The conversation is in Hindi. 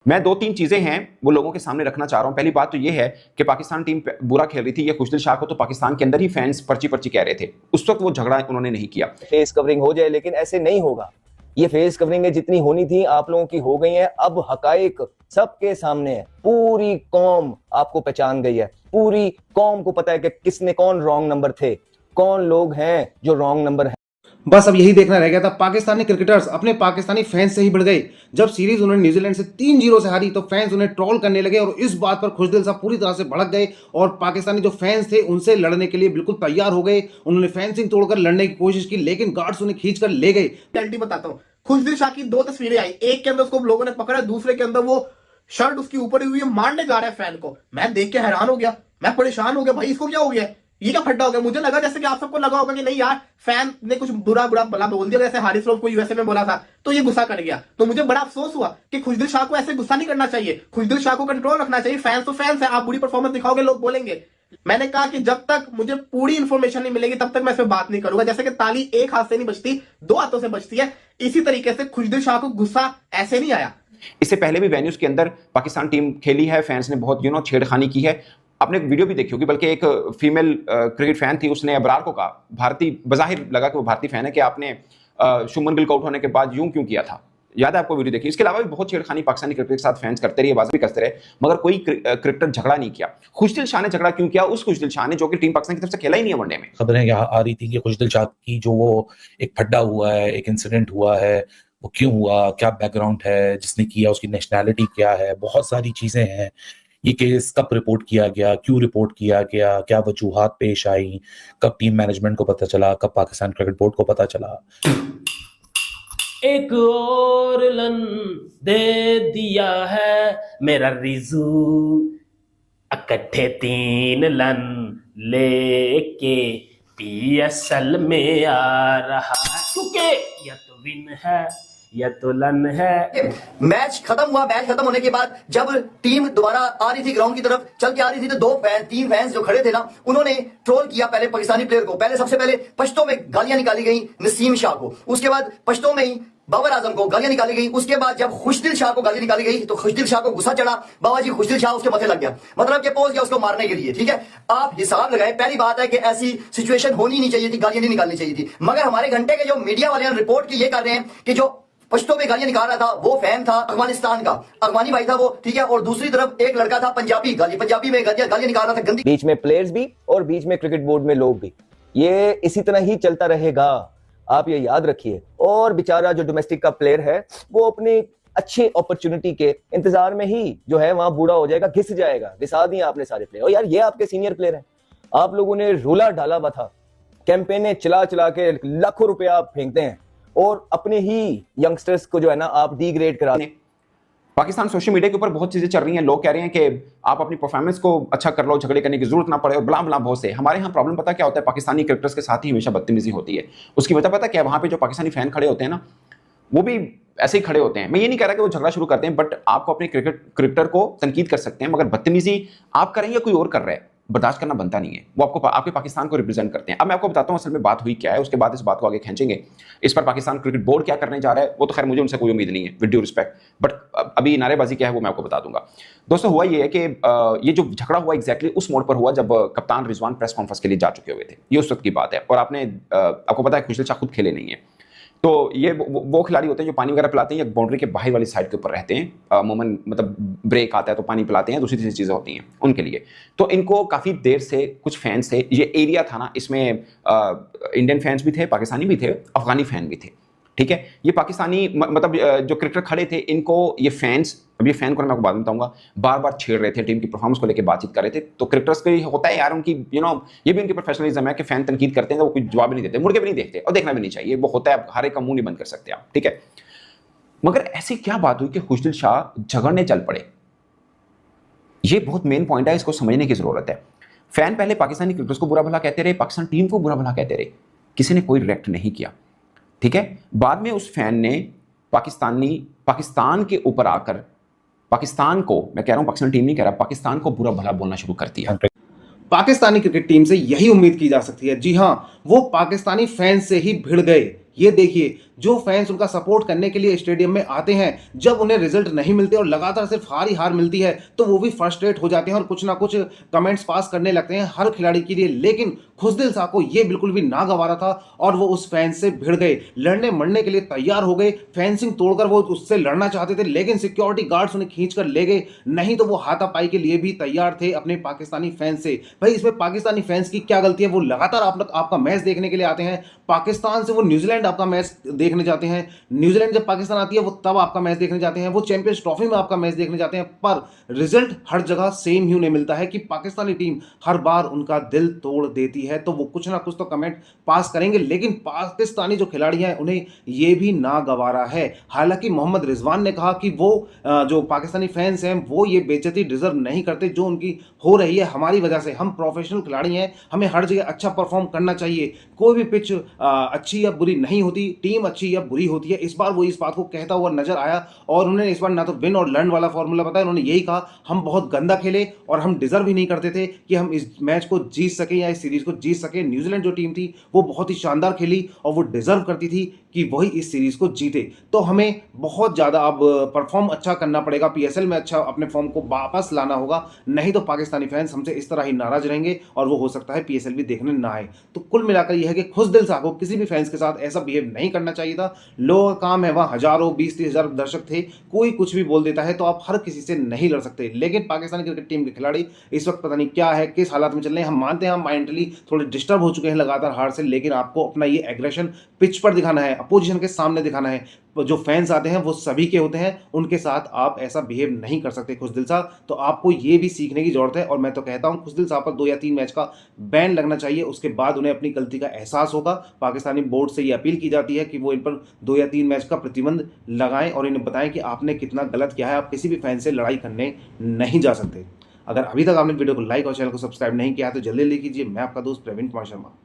मैं 2-3 चीजें हैं वो लोगों के सामने रखना चाह रहा हूं। पहली बात तो ये है कि पाकिस्तान टीम बुरा खेल रही थी, ये खुशदिल शाह को तो पाकिस्तान के अंदर ही फैंस पर्ची पर्ची कह रहे थे, उस वक्त वो झगड़ा उन्होंने नहीं किया। फेस कवरिंग हो जाए, लेकिन ऐसे नहीं होगा। ये फेस कवरिंग जितनी होनी थी आप लोगों की हो गई है। अब हकाइक सबके सामने है, पूरी कौम आपको पहचान गई है, पूरी कौम को पता है कि किसने कौन रॉन्ग नंबर थे, कौन लोग हैं जो रॉन्ग नंबर है। बस अब यही देखना रह गया था, पाकिस्तानी क्रिकेटर्स अपने पाकिस्तानी फैंस से ही भिड़ गए। जब सीरीज उन्होंने न्यूजीलैंड से 3-0 से हारी तो फैंस उन्हें ट्रोल करने लगे और इस बात पर खुशदिल साहब पूरी तरह से भड़क गए और पाकिस्तानी जो फैंस थे उनसे लड़ने के लिए बिल्कुल तैयार हो गए। उन्होंने फेंसिंग तोड़कर लड़ने की कोशिश की, लेकिन गार्ड्स उन्हें खींचकर ले गए। रियलिटी बताता हूँ, खुशदिल शाह की 2 तस्वीरें आई, एक के अंदर उसको लोगों ने पकड़ा, दूसरे के अंदर वो शर्ट उसकी ऊपर हुई है, मारने जा रहा है फैन को। मैं देख के हैरान हो गया, मैं परेशान हो गया, भाई इसको क्या हो गया, ये क्या फड्डा हो गया। मुझे लगा जैसे कि आप सबको लगा होगा कि नहीं यार फैन ने कुछ बुरा भला बोल दिया, जैसे हारिस रऊफ को यूएसए में बोला था तो ये गुस्सा कर गया। तो मुझे बड़ा अफसोस हुआ कि खुशदिल शाह को ऐसे गुस्सा नहीं करना चाहिए, खुशदिल शाह को कंट्रोल रखना चाहिए। फैंस तो फैंस है, आप बुरी परफॉर्मेंस दिखाओगे लोग बोलेंगे। मैंने कहा कि जब तक मुझे पूरी इंफॉर्मेशन नहीं मिलेगी तब तक मैं इस पर बात नहीं करूंगा। जैसे कि ताली एक हाथ से नहीं बजती, 2 हाथों से बजती है, इसी तरीके से खुशदिल शाह को गुस्सा ऐसे नहीं आया। इससे पहले भी वेन्यूज के अंदर पाकिस्तान टीम खेली है, फैंस ने बहुत छेड़खानी की है। आपने वीडियो भी देखी होगी, बल्कि एक फीमेल क्रिकेट फैन थी, उसने अबरार को कहा, भारतीय बजाहिर लगा कि वो भारतीय फैन है, कि आपने शुभमन गिल को आउट होने के बाद यूं क्यों किया था। याद है आपको वीडियो देखी। इसके अलावा भी बहुत छेड़खानी पाकिस्तानी क्रिकेट के साथ फैंस करते रहे, बात भी करते रहे, मगर कोई क्रिकेटर झगड़ा नहीं किया। खुशदिल शाह ने झगड़ा क्यों किया? उस खुशदिल शाह ने जो कि टीम पाकिस्तान की तरफ से खेला ही नहीं है वनडे में। खबरें यहाँ आ रही थी कि खुशदिल शाह की जो वो एक फड्डा हुआ है, एक इंसिडेंट हुआ है, वो क्यों हुआ, क्या बैकग्राउंड है, जिसने किया उसकी नेशनैलिटी क्या है, बहुत सारी चीजें हैं। ये केस कब रिपोर्ट किया गया, क्यों रिपोर्ट किया गया, क्या वजूहात पेश आई, कब टीम मैनेजमेंट को पता चला, कब पाकिस्तान क्रिकेट बोर्ड को पता चला। एक और लन दे दिया है मेरा रिजू, इकट्ठे 3 लन लेके पीएसएल में आ रहा है, क्योंकि या तो विन है या तो लन है। मैच खत्म हुआ, मैच खत्म होने के बाद जब टीम दोबारा आ रही थी ग्राउंड की तरफ चल के आ रही थी, तो 3 फैंस जो खड़े थे ना, उन्होंने ट्रोल किया पहले पाकिस्तानी प्लेयर को। सबसे पहले पश्तो में गालियां निकाली गई नसीम शाह को, उसके बाद पश्तो में ही बाबर आजम को गालियां निकाली गई, उसके बाद जब खुशदिल शाह को गाली निकाली गई तो खुशदिल शाह को गुस्सा चढ़ा, बाबा जी खुशदिल शाह उसके माथे लग गया, मतलब कि पहुंच गया उसको मारने के लिए। ठीक है, आप हिसाब लगाए, पहली बात है कि ऐसी सिचुएशन होनी नहीं चाहिए थी, गालियां नहीं निकालनी चाहिए थी। मगर हमारे घंटे के जो मीडिया वाले रिपोर्ट की ये कर रहे हैं कि जो पश्तो में गालियां निकाल रहा था वो फैन था अफगानिस्तान का, अफगानी भाई था वो, ठीक है, और दूसरी तरफ एक लड़का था पंजाबी में गालियां निकाल रहा था गंदी। बीच में प्लेयर्स भी और बीच में क्रिकेट बोर्ड में लोग भी, ये इसी तरह ही चलता रहेगा, आप ये याद रखिए। और बेचारा जो डोमेस्टिक का प्लेयर है वो अपनी अच्छी अपॉर्चुनिटी के इंतजार में ही जो है वहां बूढ़ा हो जाएगा, घिस जाएगा। घिसा दिए आपने सारे प्लेयर, और यार ये आपके सीनियर प्लेयर हैं, आप लोगों ने रोला डाला हुआ था, कैंपेनें चला के लाखों रुपया आप फेंकते हैं और अपने ही यंगस्टर्स को जो है ना आप डिग्रेड करा दें। पाकिस्तान सोशल मीडिया के ऊपर बहुत चीजें चल रही हैं, लोग कह रहे हैं कि आप अपनी परफॉर्मेंस को अच्छा कर लो, झगड़े करने की जरूरत ना पड़े, और बला बला बहुत से। हमारे यहाँ प्रॉब्लम पता क्या होता है, पाकिस्तानी क्रिकेटर्स के साथ ही हमेशा बदतमीजी होती है। उसकी वजह पता क्या है, वहां पे जो पाकिस्तानी फैन खड़े होते हैं ना, वो भी ऐसे ही खड़े होते हैं। मैं ये नहीं कह रहा कि वो झगड़ा शुरू करते हैं, बट आपको अपने क्रिकेटर को तनकीद कर सकते हैं, मगर बदतमीजी आप करें या कोई और कर रहा है, बर्दाश्त करना बनता नहीं है। वो आपके पाकिस्तान को रिप्रेजेंट करते हैं। अब मैं आपको बताता हूँ असल में बात हुई क्या है, उसके बाद इस बात को आगे खींचेंगे। इस पर पाकिस्तान क्रिकेट बोर्ड क्या करने जा रहा है वो तो खैर मुझे उनसे कोई उम्मीद नहीं है, विद ड्यू रिस्पेक्ट, बट अभी नारेबाजी क्या है वो मैं आपको बता दूंगा। दोस्तों हुआ ये है कि ये जो झगड़ा हुआ एग्जैक्टली उस मोड़ पर हुआ जब कप्तान रिजवान प्रेस कॉन्फ्रेंस के लिए जा चुके हुए थे। ये उस वक्त की बात है, और आपको पता है खुशदिल शाह खुद खेले नहीं है, तो ये वो खिलाड़ी होते हैं जो पानी वगैरह पिलाते हैं या बाउंड्री के बाहर वाली साइड के ऊपर रहते हैं। अमूमन मतलब ब्रेक आता है तो पानी पिलाते हैं, दूसरी तीसरी चीज़ें होती हैं उनके लिए। तो इनको काफ़ी देर से कुछ फैंस थे, ये एरिया था ना, इसमें इंडियन फैंस भी थे, पाकिस्तानी भी थे, अफगानी फैन भी थे। ठीक है, ये पाकिस्तानी मतलब जो क्रिकेटर खड़े थे, इनको ये फैंस, अब ये फैन को मैं आपको बाद में बताऊंगा, बार बार छेड़ रहे थे, टीम की परफॉर्मेंस को लेकर बातचीत कर रहे थे। तो क्रिकेटर्स के होता है यार, उनकी ये भी उनकी प्रोफेशनलिज्म है कि फैन तनकीद करते हैं तो वो कोई जवाब नहीं देते, मुड़ के भी नहीं देखते, और देखना भी नहीं चाहिए, वो होता है, हर एक का मुंह नहीं बंद कर सकते आप। ठीक है, मगर ऐसी क्या बात हुई कि खुशदिल शाह झगड़ने चल पड़े? ये बहुत मेन पॉइंट है, इसको समझने की जरूरत है। फैन पहले पाकिस्तानी क्रिकेटर्स को बुरा भला कहते रहे, पाकिस्तान टीम को बुरा भला कहते रहे, किसी ने कोई रिएक्ट नहीं किया। ठीक है, बाद में उस फैन ने पाकिस्तान के ऊपर आकर पाकिस्तान को, मैं कह रहा हूं पाकिस्तान टीम नहीं कह रहा, पाकिस्तान को बुरा भला बोलना शुरू कर दिया। पाकिस्तानी क्रिकेट टीम से यही उम्मीद की जा सकती है। जी हां, वो पाकिस्तानी फैंस से ही भिड़ गए। ये देखिए, जो फैंस उनका सपोर्ट करने के लिए स्टेडियम में आते हैं, जब उन्हें रिजल्ट नहीं मिलते और लगातार सिर्फ हार ही हार मिलती है, तो वो भी फ्रस्ट्रेट हो जाते हैं और कुछ ना कुछ कमेंट्स पास करने लगते हैं हर खिलाड़ी के लिए। लेकिन खुशदिल शाह को ये बिल्कुल भी ना गवारा था और वो उस फैंस से भिड़ गए, लड़ने मरने के लिए तैयार हो गए। फेंसिंग तोड़कर वो उससे लड़ना चाहते थे, लेकिन सिक्योरिटी गार्ड्स उन्हें खींचकर ले गए, नहीं तो वो हाथापाई के लिए भी तैयार थे अपने पाकिस्तानी फैंस से। भाई इसमें पाकिस्तानी फैंस की क्या गलती है? वो लगातार आपका मैच देखने के लिए आते हैं। पाकिस्तान से वो न्यूजीलैंड आपका मैच देखने जाते हैं, न्यूजीलैंड जब पाकिस्तान आती है वो तब आपका मैच देखने जाते हैं, वो चैंपियंस ट्रॉफी में आपका मैच देखने जाते हैं। पर रिजल्ट हर जगह सेम ही उन्हें मिलता है कि पाकिस्तानी टीम हर बार उनका दिल तोड़ देती है। तो वो कुछ ना कुछ तो कमेंट पास करेंगे, लेकिन पाकिस्तानी जो खिलाड़ी हैं उन्हें ये भी ना गवारा है। हालांकि मोहम्मद रिजवान ने कहा कि वो जो पाकिस्तानी फैंस हैं वो ये बेइज्जती डिजर्व नहीं करते जो उनकी हो रही है हमारी वजह से। हम प्रोफेशनल खिलाड़ी हैं, हमें हर जगह अच्छा परफॉर्म करना चाहिए। कोई भी पिच अच्छी या बुरी नहीं होती, टीम अच्छी या बुरी होती है। इस बार वो इस बात को कहता हुआ नजर आया और उन्होंने इस बार ना तो विन और लर्न वाला फॉर्मूला बताया, उन्होंने यही कहा हम बहुत गंदा खेले और हम डिजर्व ही नहीं करते थे कि हम इस मैच को जीत सके या इस सीरीज को जीत सके। न्यूजीलैंड जो टीम थी वो बहुत ही शानदार खेली और वो डिजर्व करती थी कि वही इस सीरीज को जीते। तो हमें बहुत ज़्यादा अब परफॉर्म अच्छा करना पड़ेगा, पीएसएल में अच्छा अपने फॉर्म को वापस लाना होगा, नहीं तो पाकिस्तानी फैंस हमसे इस तरह ही नाराज रहेंगे और वो हो सकता है पीएसएल भी देखने ना आए। तो कुल मिलाकर यह है कि खुशदिल शाह को किसी भी फैंस के साथ ऐसा बिहेव नहीं करना चाहिए था। लोगों का काम है, वहाँ हजारों 20-30 हज़ार दर्शक थे, कोई कुछ भी बोल देता है तो आप हर किसी से नहीं लड़ सकते। लेकिन पाकिस्तानी क्रिकेट टीम के खिलाड़ी इस वक्त पता नहीं क्या है, किस हालात में चल रहे हैं। हम मानते हैं हम मेंटली थोड़े डिस्टर्ब हो चुके हैं लगातार हार से, लेकिन आपको अपना ये एग्रेशन पिच पर दिखाना है, अपोजिशन के सामने दिखाना है। जो फैंस आते हैं वो सभी के होते हैं, उनके साथ आप ऐसा बिहेव नहीं कर सकते खुशदिल शाह। तो आपको ये भी सीखने की जरूरत है और मैं तो कहता हूं खुशदिल शाह पर 2 या 3 मैच का बैन लगना चाहिए। उसके बाद उन्हें अपनी गलती का एहसास होगा। पाकिस्तानी बोर्ड से ये अपील की जाती है कि वो इन पर 2 या 3 मैच का प्रतिबंध लगाएं और इन्हें बताएं कि आपने कितना गलत किया है। आप किसी भी फैन से लड़ाई करने नहीं जा सकते। अगर अभी तक आपने वीडियो को लाइक और चैनल को सब्सक्राइब नहीं किया है तो जल्दी कीजिए। मैं आपका दोस्त प्रवीण कुमार शर्मा।